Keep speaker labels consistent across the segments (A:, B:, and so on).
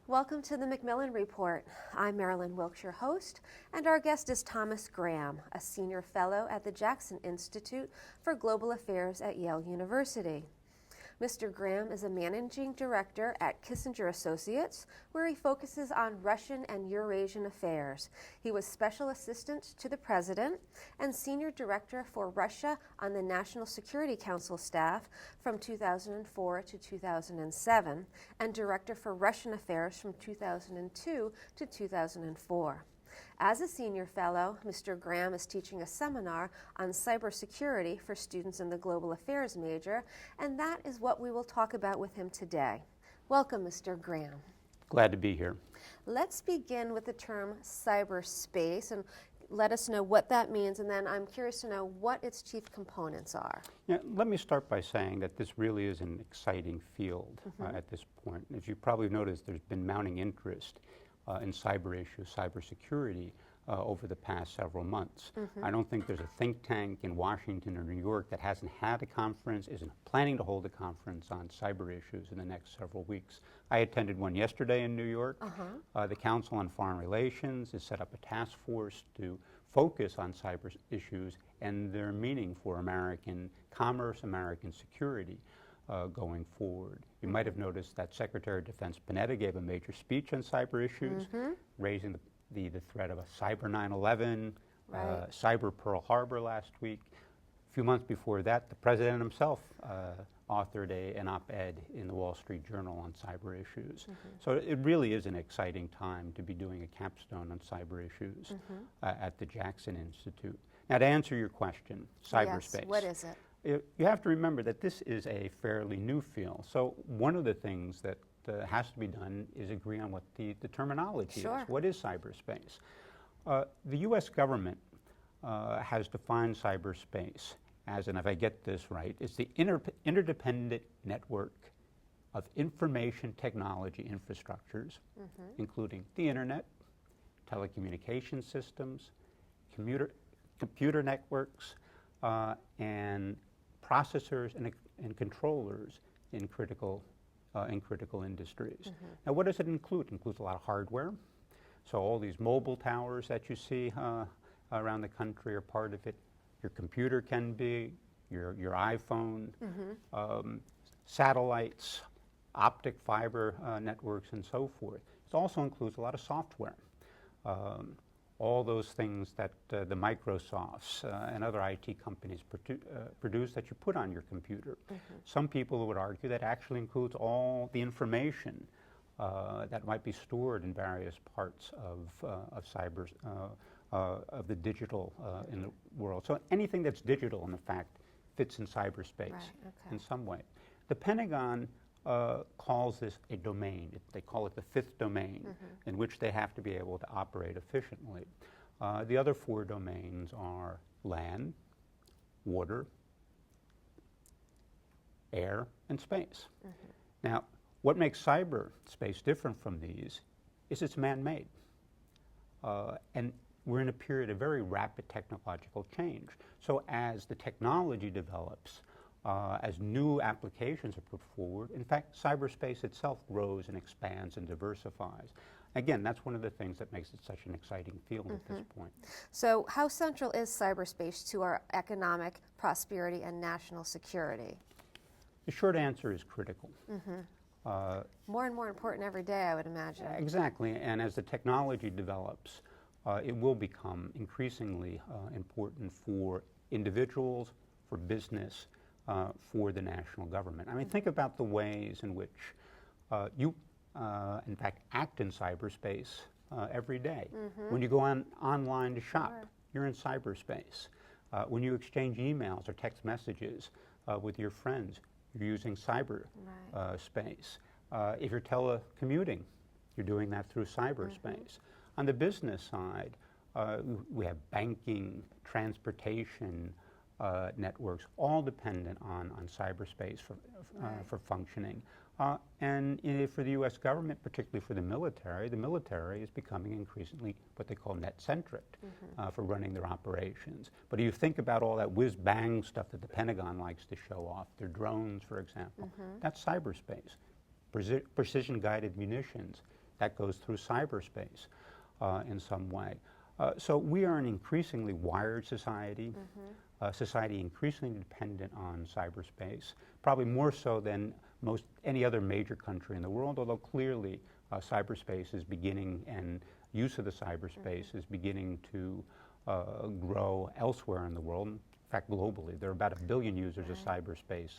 A: Welcome to the Macmillan Report. I'm Marilyn Wilkes, your host, and our guest is Thomas Graham, a senior fellow at the Jackson Institute for Global Affairs at Yale University. Mr. Graham is a managing director at Kissinger Associates, where he focuses on Russian and Eurasian affairs. He was special assistant to the president and senior director for Russia on the National Security Council staff from 2004 to 2007, and director for Russian affairs from 2002 to 2004. As a senior fellow, Mr. Graham is teaching a seminar on cybersecurity for students in the global affairs major, and that is what we will talk about with him today. Welcome, Mr. Graham.
B: Glad to be here.
A: Let's begin with the term cyberspace and let us know what that means, and then I'm curious to know what its chief components are.
B: Yeah, let me start by saying that this really is an exciting field at this point. As you probably noticed, there's been mounting interest in cyber issues, cybersecurity, over the past several months. I don't think there's a think tank in Washington or New York that hasn't had a conference, isn't planning to hold a conference on cyber issues in the next several weeks. I attended one yesterday in New York. The Council on Foreign Relations has set up a task force to focus on cyber issues and their meaning for American commerce, American security. Going forward. You might have noticed that Secretary of Defense Panetta gave a major speech on cyber issues, raising the threat of a cyber 9/11, cyber Pearl Harbor last week. A few months before that, the President himself authored an op-ed in the Wall Street Journal on cyber issues. So it really is an exciting time to be doing a capstone on cyber issues at the Jackson Institute. Now, to answer your question, cyberspace.
A: Yes, what is it?
B: You have to remember that this is a fairly new field. So one of the things that has to be done is agree on what the terminology is. What is cyberspace? The U.S. government has defined cyberspace as, and if I get this right, it's the interdependent network of information technology infrastructures, including the internet, telecommunication systems, computer networks, and processors and controllers in critical industries. Now, what does it include? It includes a lot of hardware. So all these mobile towers that you see around the country are part of it. Your computer can be, your iPhone, satellites, optic fiber networks, and so forth. It also includes a lot of software. All those things that the Microsofts and other IT companies produce that you put on your computer. Some people would argue that actually includes all the information that might be stored in various parts of cyber, of the digital in the world. So anything that's digital, in fact, fits in cyberspace in some way. The Pentagon calls this a domain. They call it the fifth domain, in which they have to be able to operate efficiently. The other four domains are land, water, air, and space. Now, what makes cyberspace different from these is it's man-made. And we're in a period of very rapid technological change. So as the technology develops, as new applications are put forward, in fact, cyberspace itself grows and expands and diversifies. Again, that's one of the things that makes it such an exciting field at this point.
A: So how central is cyberspace to our economic prosperity and national security?
B: The short answer is critical.
A: More and more important every day, I would imagine.
B: Exactly, and as the technology develops, it will become increasingly important for individuals, for business, for the national government. I mean, think about the ways in which you, in fact, act in cyberspace every day. When you go online to shop, you're in cyberspace. When you exchange emails or text messages with your friends, you're using cyberspace. If you're telecommuting, you're doing that through cyberspace. On the business side, we have banking, transportation, networks, all dependent on cyberspace for functioning. And for the U.S. government, particularly for the military is becoming increasingly what they call net-centric for running their operations. But if you think about all that whiz-bang stuff that the Pentagon likes to show off, their drones, for example, that's cyberspace. Precision-guided munitions, That goes through cyberspace in some way. So we are an increasingly wired society, society increasingly dependent on cyberspace, probably more so than any other major country in the world, although clearly cyberspace is beginning, and use of the cyberspace is beginning to grow elsewhere in the world. In fact, globally, there are about 1 billion users of cyberspace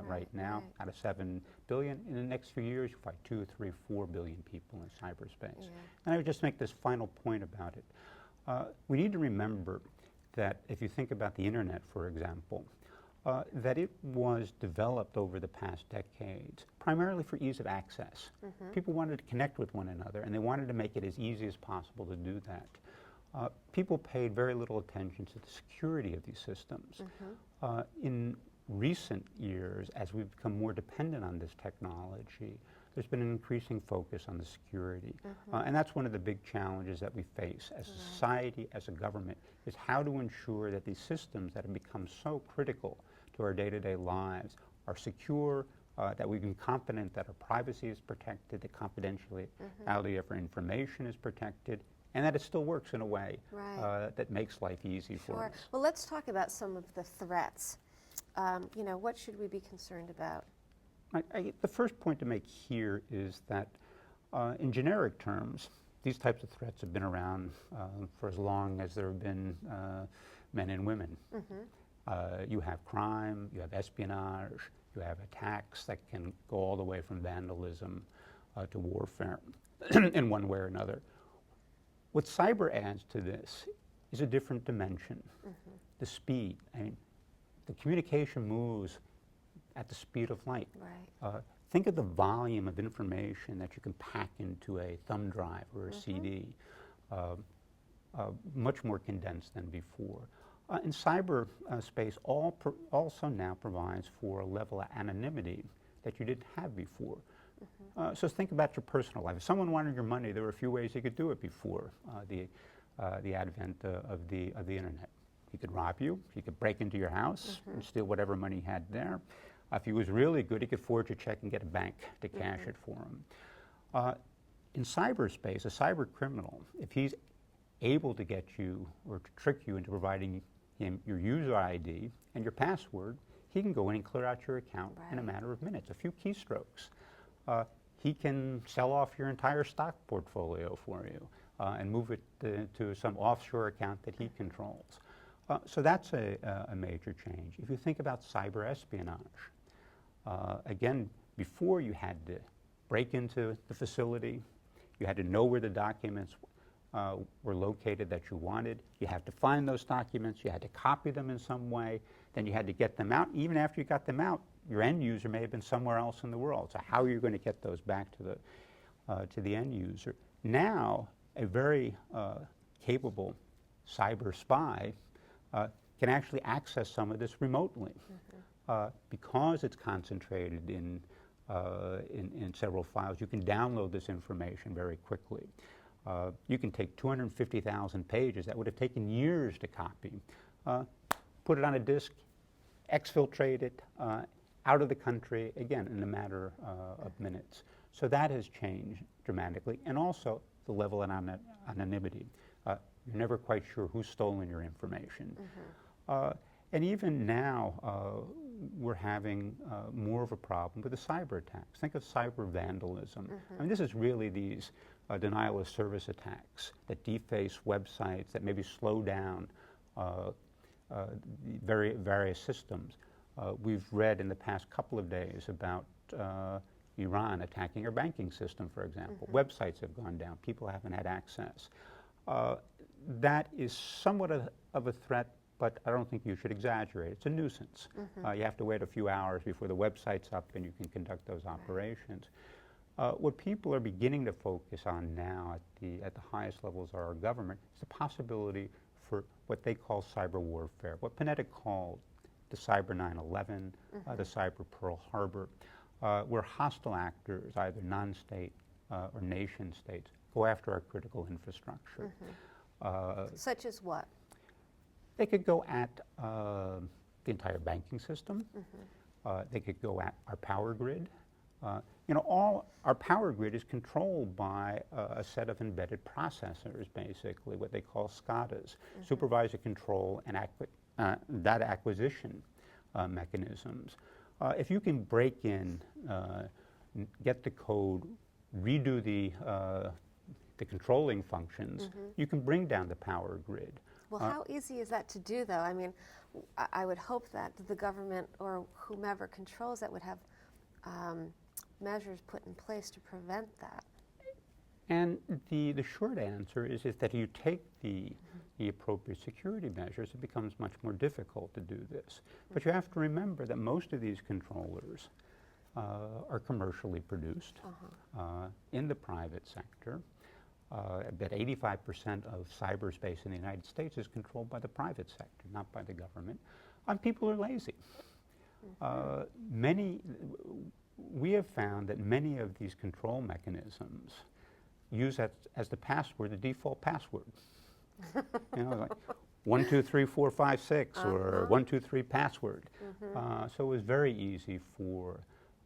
B: right now, out of 7 billion. In the next few years, you'll find 2, 3, 4 billion people in cyberspace. And I would just make this final point about it. We need to remember that if you think about the internet, for example, that it was developed over the past decades primarily for ease of access. People wanted to connect with one another, and they wanted to make it as easy as possible to do that. People paid very little attention to the security of these systems. In recent years, as we've become more dependent on this technology, there's been an increasing focus on the security. And that's one of the big challenges that we face as a society, as a government, is how to ensure that these systems that have become so critical to our day-to-day lives are secure, that we can be confident that our privacy is protected, the confidentiality of our information is protected, and that it still works in a way that makes life easy for us.
A: Well, let's talk about some of the threats. You know, what should we be concerned about?
B: The first point to make here is that in generic terms, these types of threats have been around for as long as there have been men and women. You have crime, you have espionage, you have attacks that can go all the way from vandalism to warfare in one way or another. What cyber adds to this is a different dimension, the speed. I mean, the communication moves at the speed of light. Think of the volume of information that you can pack into a thumb drive or a CD, much more condensed than before. And cyberspace also now provides for a level of anonymity that you didn't have before. So think about your personal life. If someone wanted your money, there were a few ways he could do it before the advent of the internet. He could rob you, he could break into your house and steal whatever money he had there. If he was really good, he could forge a check and get a bank to cash it for him. In cyberspace, a cyber criminal, if he's able to get you or to trick you into providing him your user ID and your password, he can go in and clear out your account in a matter of minutes, a few keystrokes. He can sell off your entire stock portfolio for you and move it to some offshore account that he controls. So that's a major change. If you think about cyber espionage, again, before you had to break into the facility, you had to know where the documents were located that you wanted. You had to find those documents, you had to copy them in some way, then you had to get them out. Even after you got them out, your end user may have been somewhere else in the world. So how are you going to get those back to the end user? Now, a very capable cyber spy can actually access some of this remotely because it's concentrated in several files. You can download this information very quickly. You can take 250,000 pages that would have taken years to copy, put it on a disk, exfiltrate it out of the country, again, in a matter of minutes. So that has changed dramatically, and also the level of anonymity. You're never quite sure who's stolen your information. And even now, we're having more of a problem with the cyber attacks. Think of cyber vandalism. I mean, this is really these denial of service attacks that deface websites, that maybe slow down various systems. We've read in the past couple of days about Iran attacking our banking system, for example. Websites have gone down. People haven't had access. That is somewhat of a threat, but I don't think you should exaggerate. It's a nuisance. You have to wait a few hours before the website's up and you can conduct those operations. What people are beginning to focus on now at the highest levels of our government is the possibility for what they call cyber warfare, what Panetic called the cyber 9/11, the cyber Pearl Harbor, where hostile actors, either non-state or nation states, go after our critical infrastructure.
A: Such as what?
B: They could go at the entire banking system. They could go at our power grid. All our power grid is controlled by a set of embedded processors, basically, what they call SCADAs, supervisor control and data acquisition mechanisms. If you can break in, get the code, redo the controlling functions, you can bring down the power grid.
A: Well, how easy is that to do, though? I mean, I would hope that the government or whomever controls that would have measures put in place to prevent that.
B: And the short answer is that you take the appropriate security measures, it becomes much more difficult to do this. But you have to remember that most of these controllers are commercially produced in the private sector. About 85% of cyberspace in the United States is controlled by the private sector, not by the government. And people are lazy. We have found that many of these control mechanisms use as the password the default password. Like 1, 2, 3, 4, 5, 6, or 1, 2, 3 password. So it was very easy for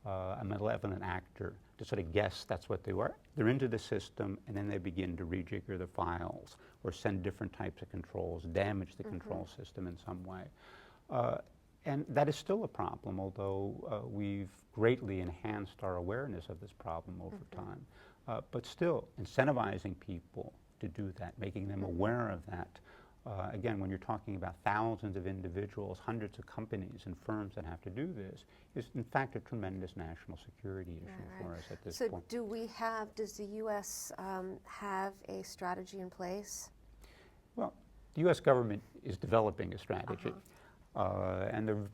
B: a malevolent actor to sort of guess that's what they were. They're into the system, and then they begin to rejigger the files or send different types of controls, damage the control system in some way. And that is still a problem, although we've greatly enhanced our awareness of this problem over time. But still, incentivizing people to do that, making them aware of that. Again, when you're talking about thousands of individuals, hundreds of companies and firms that have to do this, is in fact a tremendous national security issue for us at this point.
A: So does the U.S. have a strategy in place?
B: Well, the U.S. government is developing a strategy. And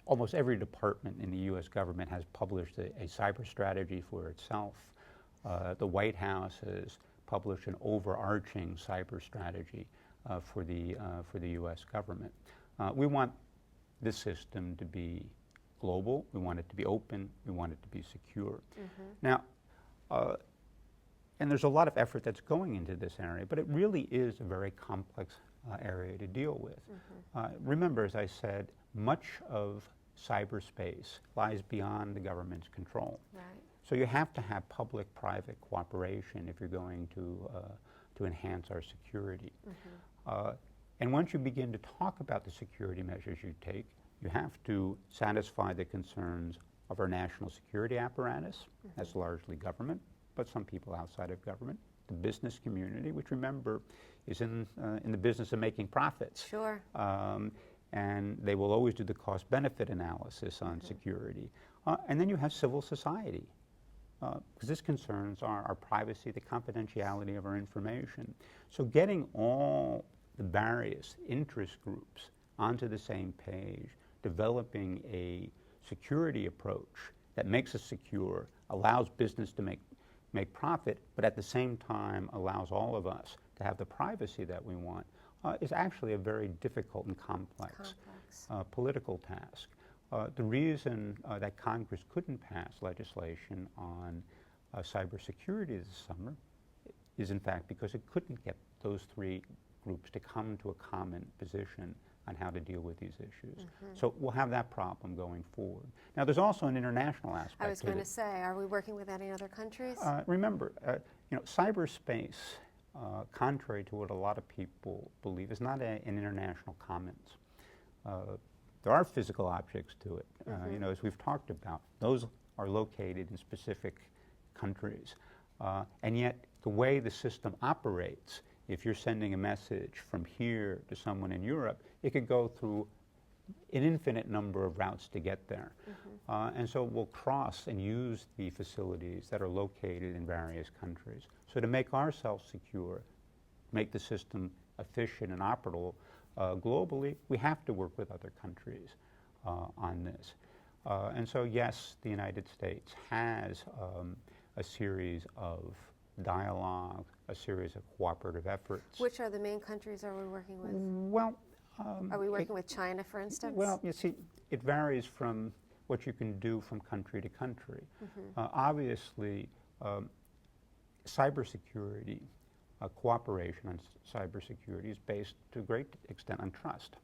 B: almost every department in the U.S. government has published a cyber strategy for itself. The White House has published an overarching cyber strategy for the U.S. government. We want this system to be global. We want it to be open. We want it to be secure. Now, and there's a lot of effort that's going into this area, but it really is a very complex area to deal with. Remember, as I said, much of cyberspace lies beyond the government's control. So you have to have public-private cooperation if you're going to enhance our security. And once you begin to talk about the security measures you take, you have to satisfy the concerns of our national security apparatus. That's largely government, but some people outside of government. The business community, which, remember, is in the business of making profits.
A: Sure.
B: And they will always do the cost-benefit analysis on security. And then you have civil society, because this concerns our privacy, the confidentiality of our information. So getting all the various interest groups onto the same page, developing a security approach that makes us secure, allows business to make profit, but at the same time allows all of us to have the privacy that we want, is actually a very difficult and complex political task. The reason that Congress couldn't pass legislation on cybersecurity this summer is, in fact, because it couldn't get those three groups to come to a common position on how to deal with these issues. So we'll have that problem going forward. Now, there's also an international aspect.
A: I was going to say, are we working with any other countries?
B: Remember, cyberspace, contrary to what a lot of people believe, is not an international commons. There are physical objects to it. As we've talked about, those are located in specific countries. And yet, the way the system operates, if you're sending a message from here to someone in Europe, it could go through an infinite number of routes to get there. And so we'll cross and use the facilities that are located in various countries. So to make ourselves secure, make the system efficient and operable globally, we have to work with other countries on this. And so, yes, the United States has a series of dialogue, a series of cooperative efforts.
A: Which are the main countries are we working with?
B: Well,
A: are we working with China, for instance?
B: Well, you see, it varies from what you can do from country to country. Obviously, cybersecurity, cooperation on cybersecurity is based to a great extent on trust.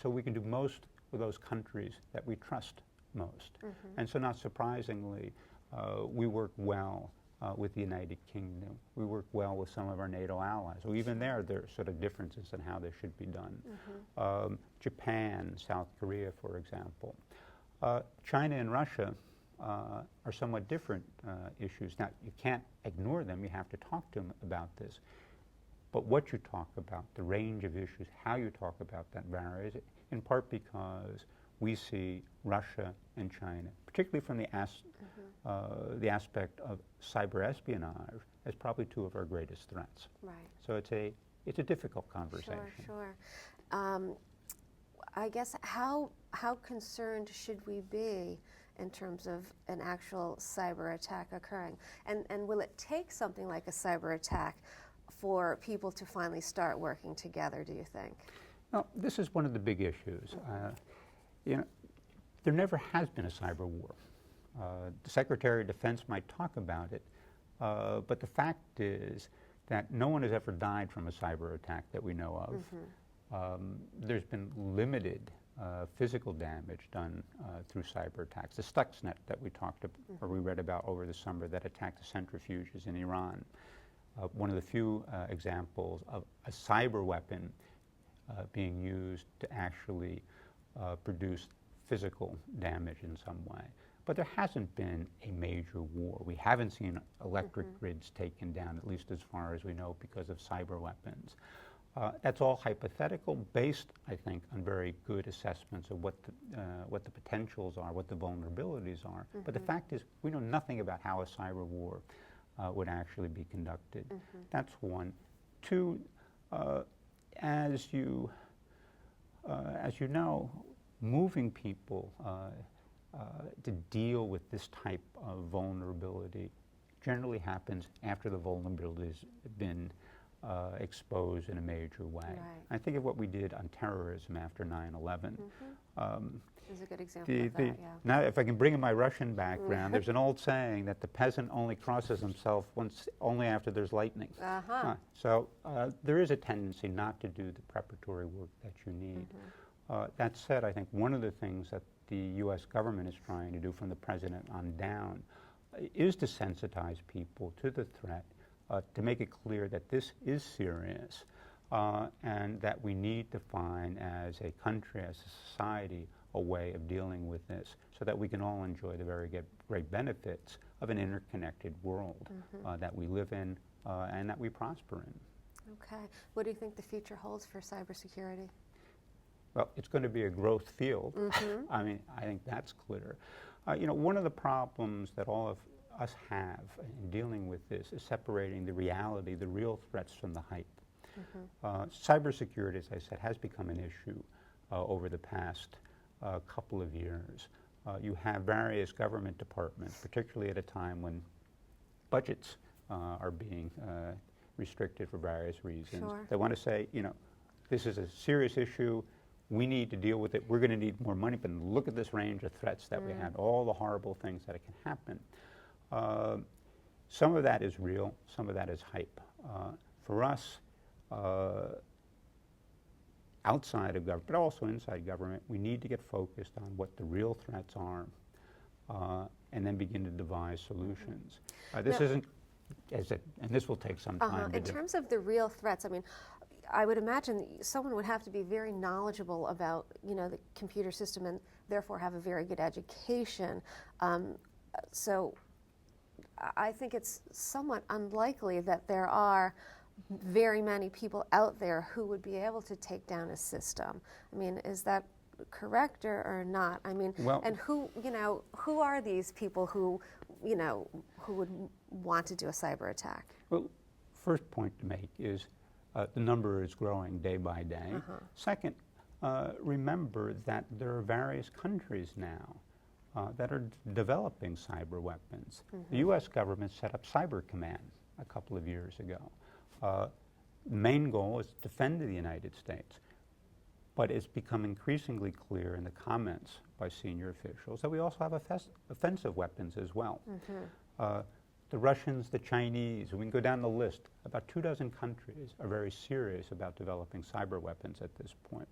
B: So we can do most with those countries that we trust most. And so not surprisingly, we work well with the United Kingdom. We work well with some of our NATO allies. So even there are sort of differences in how they should be done. Japan, South Korea, for example. China and Russia are somewhat different issues. Now, you can't ignore them. You have to talk to them about this. But what you talk about, the range of issues, how you talk about that varies, in part because we see Russia and China, particularly from the aspect of cyber espionage, as probably two of our greatest threats.
A: Right.
B: So it's a difficult conversation.
A: Sure. I guess how concerned should we be in terms of an actual cyber attack occurring? And will it take something like a cyber attack for people to finally start working together, do you think?
B: Well, this is one of the big issues. There never has been a cyber war. The Secretary of Defense might talk about it, but the fact is that no one has ever died from a cyber attack that we know of. There's been limited physical damage done through cyber attacks. The Stuxnet that we talked about, or we read about over the summer, that attacked the centrifuges in Iran. One of the few examples of a cyber weapon being used to actually produce physical damage in some way. But there hasn't been a major war. We haven't seen electric grids taken down, at least as far as we know, because of cyber weapons. That's all hypothetical, based, I think, on very good assessments of what the potentials are, what the vulnerabilities are. But the fact is, we know nothing about how a cyber war would actually be conducted. That's one. Two, as you know, moving people to deal with this type of vulnerability generally happens after the vulnerability has been exposed in a major way.
A: Right.
B: I think of what we did on terrorism after 9/11.
A: This is a good example of that, yeah.
B: Now, if I can bring in my Russian background, there's an old saying that the peasant only crosses himself only after there's lightning. So there is a tendency not to do the preparatory work that you need. That said, I think one of the things that the U.S. government is trying to do from the president on down is to sensitize people to the threat, to make it clear that this is serious, and that we need to find, as a country, as a society, a way of dealing with this so that we can all enjoy the very great benefits of an interconnected world that we live in and that we prosper in.
A: Okay. What do you think the future holds for cybersecurity?
B: Well, it's going to be a growth field. I mean, I think that's clear. One of the problems that all of us have in dealing with this is separating the reality, the real threats from the hype. Cybersecurity, as I said, has become an issue over the past couple of years. You have various government departments, particularly at a time when budgets are being restricted for various reasons. They want to say, this is a serious issue. We need to deal with it. We're going to need more money, but look at this range of threats that we have, all the horrible things that can happen. Some of that is real, some of that is hype. For us, outside of government, but also inside government, we need to get focused on what the real threats are and then begin to devise solutions. This isn't, and this will take some time to do.
A: In terms of the real threats, I mean, I would imagine someone would have to be very knowledgeable about, the computer system and therefore have a very good education. So I think it's somewhat unlikely that there are very many people out there who would be able to take down a system. I mean, is that correct or not? I mean, and who are these people who would want to do a cyber attack?
B: Well, first point to make is the number is growing day by day. Second, remember that there are various countries now that are developing cyber weapons. The U.S. government set up Cyber Command a couple of years ago. The main goal is to defend the United States, but it's become increasingly clear in the comments by senior officials that we also have offensive weapons as well. The Russians, the Chinese, we can go down the list. About 24 countries are very serious about developing cyber weapons at this point.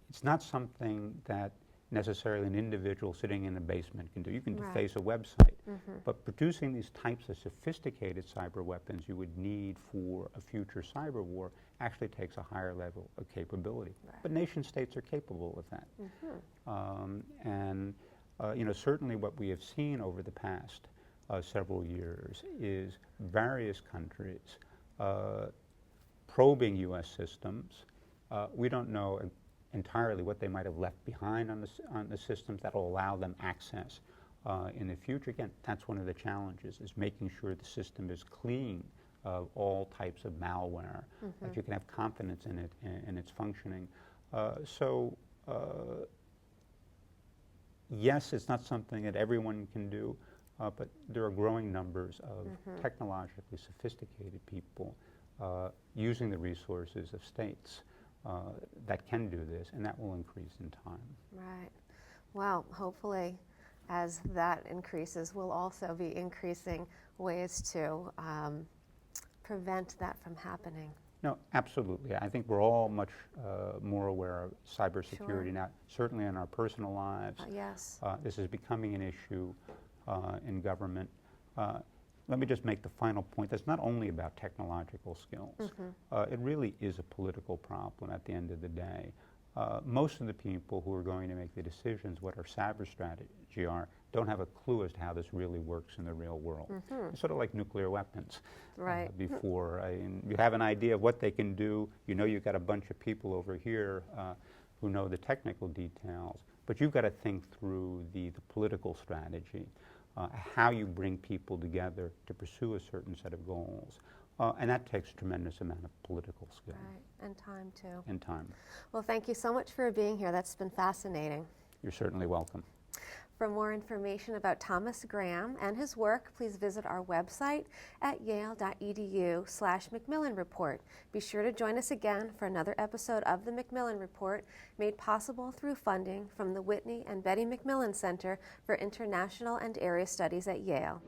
B: It's not something that necessarily an individual sitting in a basement can do. You can
A: Right.
B: deface a website, but producing these types of sophisticated cyber weapons you would need for a future cyber war actually takes a higher level of capability.
A: Right.
B: But nation states are capable of that. Certainly what we have seen over the past several years is various countries probing U.S. systems. We don't know entirely what they might have left behind on the systems that will allow them access in the future. Again, that's one of the challenges, is making sure the system is clean of all types of malware, that you can have confidence in it and its functioning. Yes, it's not something that everyone can do, but there are growing numbers of technologically sophisticated people using the resources of states that can do this, and that will increase in time.
A: Right. Well, hopefully, as that increases, we'll also be increasing ways to prevent that from happening.
B: No, absolutely. I think we're all much more aware of cybersecurity now, certainly in our personal lives.
A: Yes.
B: This is becoming an issue in government. Let me just make the final point. That's not only about technological skills. It really is a political problem at the end of the day. Most of the people who are going to make the decisions what our cyber strategy are don't have a clue as to how this really works in the real world. It's sort of like nuclear weapons.
A: Right.
B: You have an idea of what they can do. You know you've got a bunch of people over here who know the technical details, but you've got to think through the political strategy, how you bring people together to pursue a certain set of goals. And that takes a tremendous amount of political skill.
A: Right, and time too.
B: And time.
A: Well, thank you so much for being here. That's been fascinating.
B: You're certainly welcome.
A: For more information about Thomas Graham and his work, please visit our website at yale.edu/Macmillan Report. Be sure to join us again for another episode of the Macmillan Report, made possible through funding from the Whitney and Betty Macmillan Center for International and Area Studies at Yale.